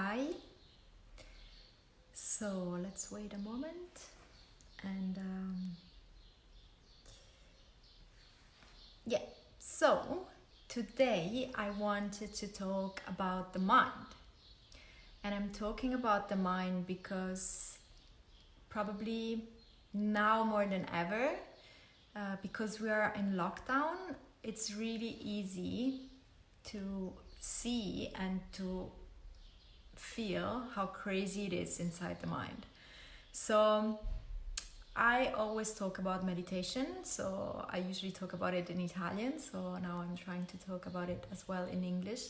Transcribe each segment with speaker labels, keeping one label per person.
Speaker 1: Hi. So let's wait a moment and yeah. So today I wanted to talk about the mind, and I'm talking about the mind because probably now more than ever, because we are in lockdown, it's really easy to see and to feel how crazy it is inside the mind. So I always talk about meditation, so I usually talk about it in Italian, so now I'm trying to talk about it as well in English,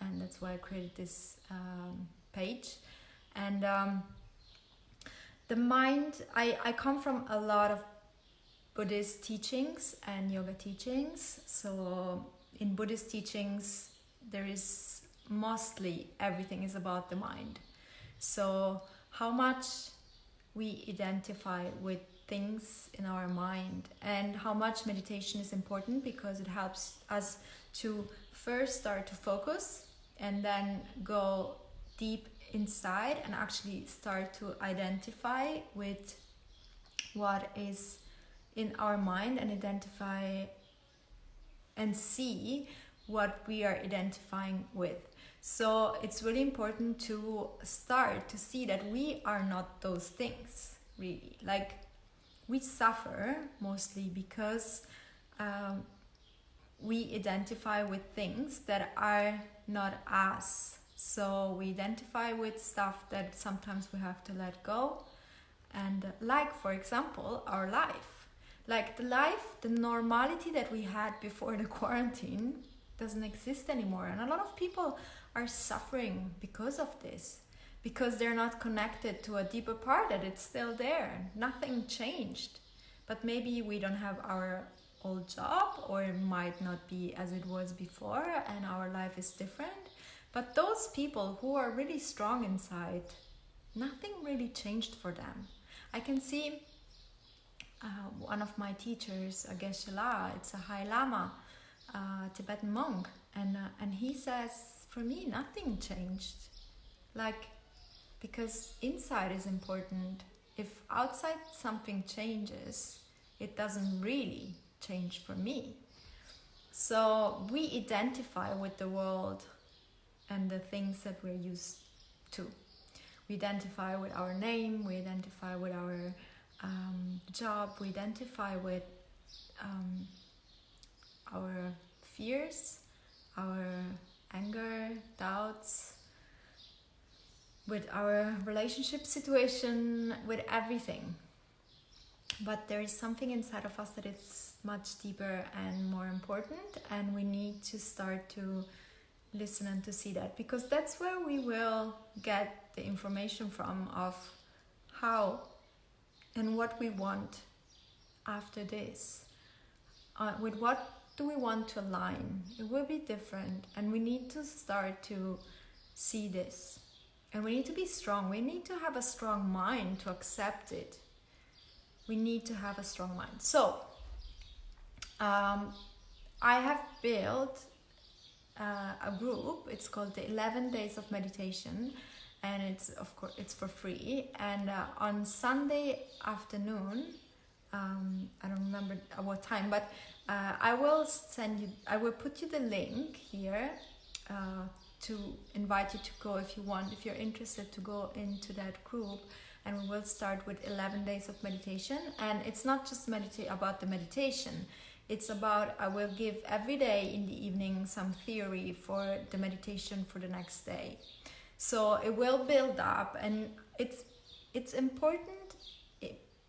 Speaker 1: and that's why I created this page. And the mind, I come from a lot of Buddhist teachings and yoga teachings. So in Buddhist teachings, there is mostly everything is about the mind. So how much we identify with things in our mind, and how much meditation is important because it helps us to first start to focus and then go deep inside and actually start to identify with what is in our mind and identify and see what we are identifying with. So it's really important to start to see that we are not those things, really. Like, we suffer mostly because we identify with things that are not us. So we identify with stuff that sometimes we have to let go. And like, for example, our life. Like the normality that we had before the quarantine doesn't exist anymore. And a lot of people are suffering because of this, because they're not connected to a deeper part that it's still there. Nothing changed. But maybe we don't have our old job, or it might not be as it was before, and our life is different. But those people who are really strong inside, nothing really changed for them. I can see one of my teachers, Geshe La, it's a High Lama, Tibetan monk, and he says, for me, nothing changed. Like, because inside is important. If outside something changes, it doesn't really change for me. So we identify with the world and the things that we're used to. We identify with our name, we identify with our job, we identify with our fears, our anger, doubts, with our relationship situation, with everything. But there is something inside of us that is much deeper and more important, and we need to start to listen and to see that, because that's where we will get the information from of how and what we want after this. With what do we want to align? It will be different, and we need to start to see this. And we need to be strong. We need to have a strong mind to accept it. We need to have a strong mind. So, I have built a group. It's called the 11 Days of Meditation, and it's, of course, it's for free. And on Sunday afternoon, I don't remember at what time, but I will put you the link here to invite you to go if you want, if you're interested to go into that group. And we will start with 11 days of meditation. And it's not just about the meditation. It's about, I will give every day in the evening some theory for the meditation for the next day. So it will build up, and it's important.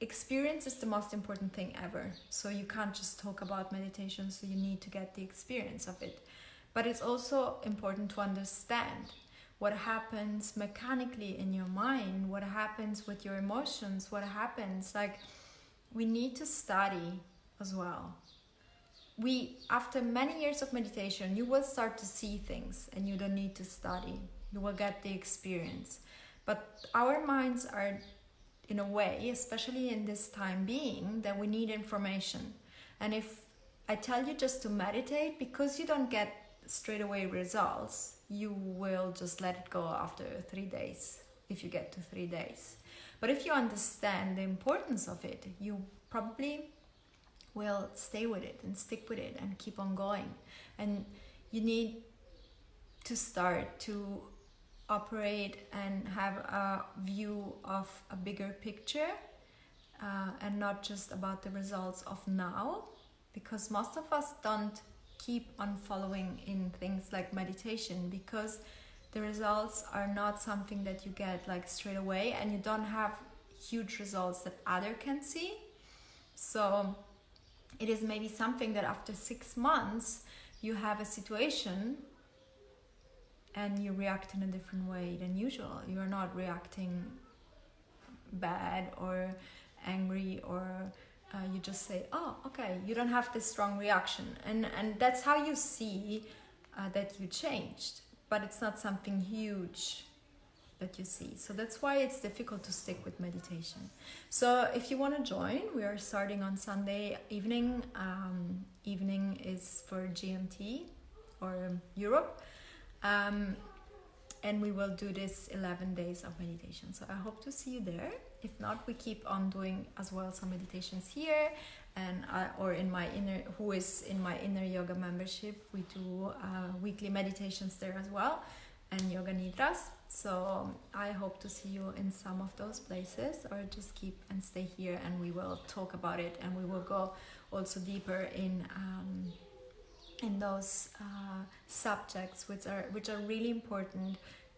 Speaker 1: Experience is the most important thing ever. So you can't just talk about meditation, so you need to get the experience of it. But it's also important to understand what happens mechanically in your mind, what happens with your emotions, what happens, like, we need to study as well. After many years of meditation, you will start to see things, and you don't need to study. You will get the experience. But our minds are, in a way, especially in this time being, that we need information. And if I tell you just to meditate, because you don't get straight away results, you will just let it go after 3 days, if you get to 3 days. But if you understand the importance of it, you probably will stay with it and stick with it and keep on going. And you need to start to operate and have a view of a bigger picture, and not just about the results of now, because most of us don't keep on following in things like meditation, because the results are not something that you get like straight away, and you don't have huge results that other can see. So it is maybe something that after 6 months you have a situation and you react in a different way than usual. You are not reacting bad or angry, or you just say, oh, okay, you don't have this strong reaction, and that's how you see that you changed, but it's not something huge that you see. So that's why it's difficult to stick with meditation. So if you want to join, we are starting on Sunday evening. Evening is for GMT or Europe, and we will do this 11 days of meditation. So I hope to see you there. If not, we keep on doing as well some meditations here, and or in my inner, who is in my inner yoga membership, we do weekly meditations there as well, and yoga nidras. So I hope to see you in some of those places, or just keep and stay here, and we will talk about it, and we will go also deeper in those subjects which are really important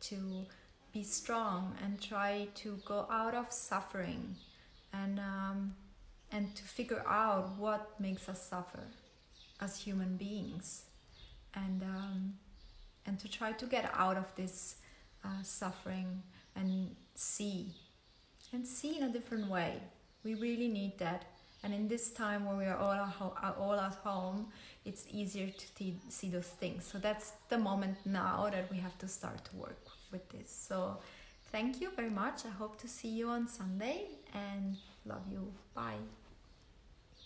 Speaker 1: to be strong and try to go out of suffering, and to figure out what makes us suffer as human beings, and to try to get out of this suffering and see in a different way. We really need that. And in this time where we are all at home, it's easier to see those things. So that's the moment now that we have to start to work with this. So thank you very much. I hope to see you on Sunday, and love you. Bye.